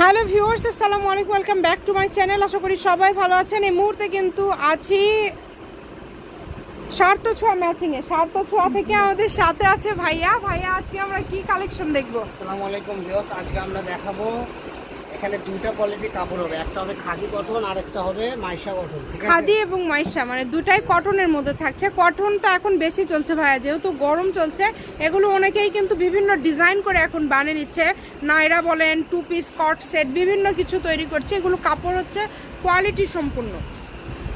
Hello viewers, আসসালামু আলাইকুম, welcome back to my channel. আশা করি সবাই ভালো আছেন। এই মুহূর্তে কিন্তু আছি সার্থ ছোঁয়া ম্যাচিংয়ে। সার্থ ছোঁয়া থেকে আমাদের সাথে আছে ভাইয়া। আজকে আমরা কি কালেকশন দেখবো? আসসালামু আলাইকুম ভিউয়ার্স, আজকে আমরা দেখাবো এখানে দুইটা কোয়ালিটি কাপড় হবে, একটা হবে খাদি কটন আর একটা হবে মাইশা কটন। খাদি এবং মাইশা মানে দুটাই কটনের মধ্যে থাকছে। কটন তো এখন বেশি চলছে ভাইয়া, যেহেতু গরম চলছে। এগুলো অনেকেই কিন্তু বিভিন্ন ডিজাইন করে এখন বানিয়ে নিচ্ছে। নাইরা বলেন, টু পিস কট সেট, বিভিন্ন কিছু তৈরি করছে। এগুলো কাপড় হচ্ছে কোয়ালিটি সম্পূর্ণ।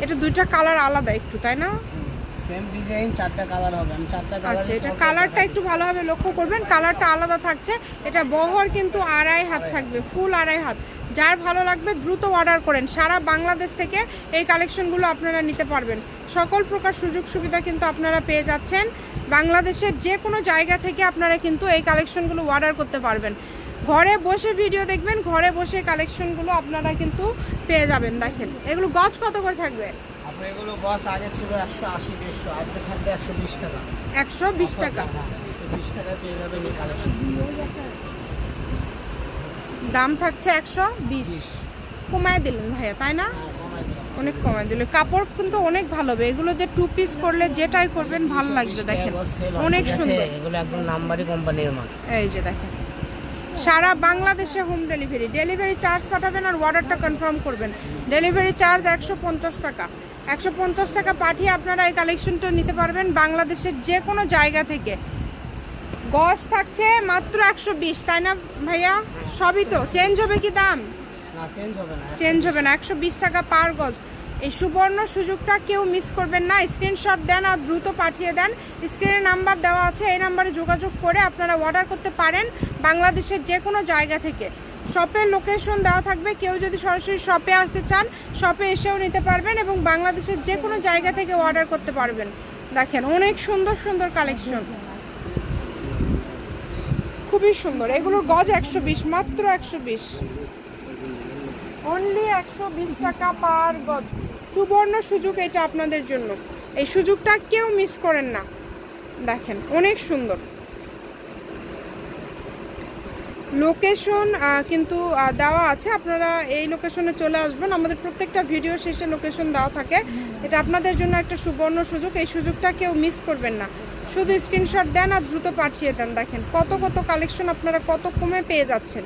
এটা দুইটা কালার আলাদা একটু, তাই না? সেম ডিজাইন চারটা কালার হবে। আমি চারটা কালার। আচ্ছা, এটা কালারটা একটু ভালোভাবে লক্ষ্য করবেন, কালারটা আলাদা থাকছে। এটা বহর কিন্তু 2.5 হাত থাকবে, ফুল 2.5 হাত। যার ভালো লাগবে দ্রুত অর্ডার করেন। সারা বাংলাদেশ থেকে এই কালেকশনগুলো আপনারা নিতে পারবেন। সকল প্রকার সুযোগ সুবিধা কিন্তু আপনারা পেয়ে যাচ্ছেন। বাংলাদেশের যে কোনো জায়গা থেকে আপনারা কিন্তু এই কালেকশনগুলো অর্ডার করতে পারবেন। ঘরে বসে ভিডিও দেখবেন, ঘরে বসে কালেকশনগুলো আপনারা কিন্তু পেয়ে যাবেন। দেখেন এগুলো গজ কত করে থাকবে? এগুলো গজ আগে ছিল 180-150, আজকে থাকবে 120 টাকা। 120 টাকা। 120 টাকা পেয়ে যাবেন এই কালেকশন। দাম থাকছে 120। কমায় দিলেন ভাইয়া, তাই না? অনেক কমায় দিল। কাপড় কিন্তু অনেক ভালো হবে। এগুলো যে টু পিস করলে যেটাই করবেন ভালো লাগবে। দেখেন অনেক সুন্দর। এগুলো একদম নাম্বারি কোম্পানির মাল। এই যে দেখেন, সারা বাংলাদেশে হোম ডেলিভারি চার্জ পাঠাবেন আর অর্ডারটা কনফার্ম করবেন। ডেলিভারি চার্জ 150 টাকা। 150 টাকা পাঠিয়ে আপনারা এই কালেকশনটা নিতে পারবেন বাংলাদেশের যে কোনো জায়গা থেকে। গজ থাকছে মাত্র 120, তাই না ভাইয়া? সবই তো চেঞ্জ হবে কি দাম? না, চেঞ্জ হবে না। 120 টাকা পার গজ। এই সুবর্ণ সুযোগটা কেউ মিস করবেন না। স্ক্রিনশট দেন আর দ্রুত পাঠিয়ে দেন। স্ক্রিনে নাম্বার দেওয়া আছে, এই নাম্বারে যোগাযোগ করে আপনারা অর্ডার করতে পারেন বাংলাদেশের যে কোনো জায়গা থেকে। শপের লোকেশন দেওয়া থাকবে। কেউ যদি সরাসরি শপে আসতে চান, শপে এসেও নিতে পারবেন এবং বাংলাদেশের যে কোনো জায়গা থেকে অর্ডার করতে পারবেন। দেখেন অনেক সুন্দর সুন্দর কালেকশন, খুবই সুন্দর। এগুলোর গজ 120, মাত্র 120, অনলি 120 টাকা পার গজ। সুবর্ণ সুযোগ এটা আপনাদের জন্য। এই সুযোগটা কেউ মিস করেন না। দেখেন অনেক সুন্দর। লোকেশন কিন্তু দেওয়া আছে, আপনারা এই লোকেশনে চলে আসবেন। আমাদের প্রত্যেকটা ভিডিও শেষে লোকেশন দেওয়া থাকে। এটা আপনাদের জন্য একটা সুবর্ণ সুযোগ। এই সুযোগটা কেউ মিস করবেন না। শুধু স্ক্রিনশট দেন আর দ্রুত পাঠিয়ে দেন। দেখেন কত কত কালেকশন আপনারা কত কমে পেয়ে যাচ্ছেন।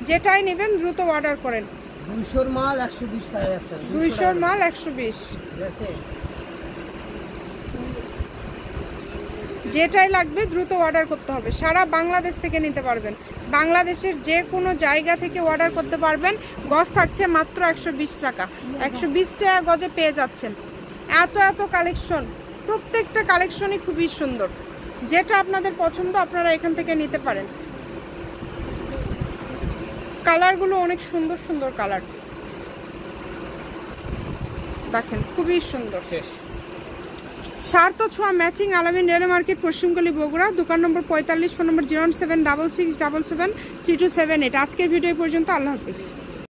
যেটাই নেবেন দ্রুত অর্ডার করেন। 200 মাল 120 পাওয়া যাচ্ছে। 200 মাল 120। যেটাই লাগবে দ্রুত অর্ডার করতে হবে। সারা বাংলাদেশ থেকে নিতে পারবেন। বাংলাদেশের যে কোনো জায়গা থেকে অর্ডার করতে পারবেন। গজ থাকছে মাত্র 120 টাকা। 120 টাকা গজে পেয়ে যাচ্ছেন। এত এত কালেকশন, প্রত্যেকটা কালেকশনই খুবই সুন্দর। যেটা আপনাদের পছন্দ আপনারা এখান থেকে নিতে পারেন। কালারগুলো অনেক সুন্দর সুন্দর কালার। দেখেন খুবই সুন্দর। সার্থ ছোঁয়া ম্যাচিং, আলামিন রেলওয়ে মার্কেট, পশ্চিমগলি, বগুড়া। দোকান নম্বর 45, ফোন নম্বর 01766773278। আজকের ভিডিও পর্যন্ত। আল্লাহ হাফিজ।